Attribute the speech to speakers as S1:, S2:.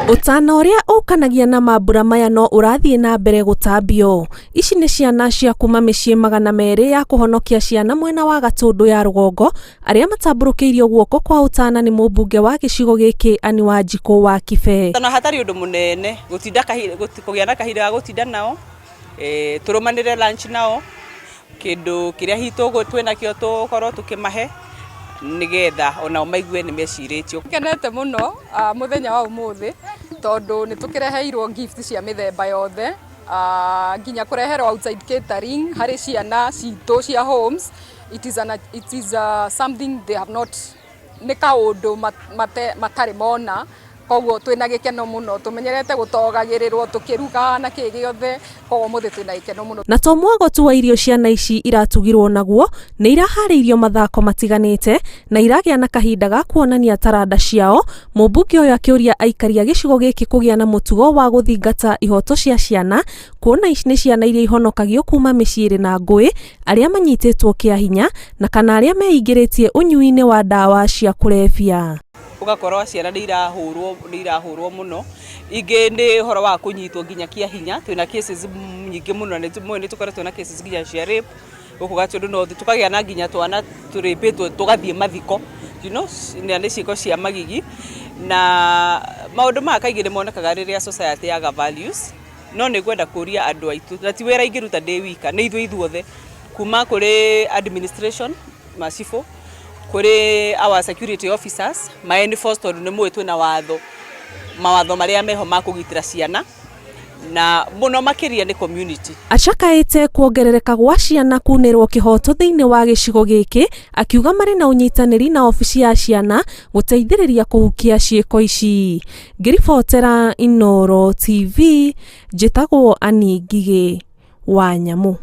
S1: Utana uria ukanagia na mambura maya no urathie na mbere gutambio. Ici ni ciana cia kuma micii 200 ya kuhonokia ciana mwena wa Gatundu ya rugongo aria matamburukeirio guoko kwa utana ni mubunge wa gicigo giki ani wa jiko wa kibe.
S2: Tana hatari undu munene gutinda kugia na kahinda gutinda nao turumanire lunch nao kindu kiria hitu gutwena kio tukorwo tukimahe nigetha ona maigue ni meciritio.
S3: Kenete muno muthenya wa umuthi tondu ni tukireheirwo gift cia mithemba yothe nginya kureherwo outside catering hari ciana citu cia homes. It is something they have not ni kaundu matari mona koguo twina gikeno muno tumenyerete gutogagirirwo tukiruga na kigiothe koguo muthi twina gikeno muno.
S1: Na to mwago tu wa irio ciana ici iratugirwo naguo ni irahariirio mathako matiganite na iragia na kahinda ga kuonania taranda ciao. Mubunge uyu akiuria aikaria gicigo giki kugia na mutugo wa guthingata ihoto cia ciana kuona ici ni ciana iria ihonokagio kuma micii na ngui aria manyititwo kia hinya na kana aria meingiritie unyui-ini wa dawa cia kulevya.
S2: Ugakorwo ciana ni irahurwo muno ingi ni horo wa kunyitwo nginya kia hinya. Twina cases nyingi muno ni tukoretwo na cases nginya cia rape guku Gatundu no tukagia na nginya twana turipitwo tugathie mathiko ni ciiko cia magigi na maundu ma kaingĩ monekaga riria society yaga values no ni gwenda kuria andu aitu na ti wera ingiruta ndi wika ni ithuothe kuma kuri administration masifu kuri our security officers enforced ni mwetwe na mawatho maria meho ma kugitira ciana na muno makiria ni community.
S1: Acakaite kuongerereka gwa ciana kunirwo kihoto thiini wa gicigo giki akiuga mari na unyitaniri na ofisi ya ciana guteithiriria kuhukia ciiko ici. Ngiribotera Inooro TV njitagwo Ani Ngigi wa Nyamu.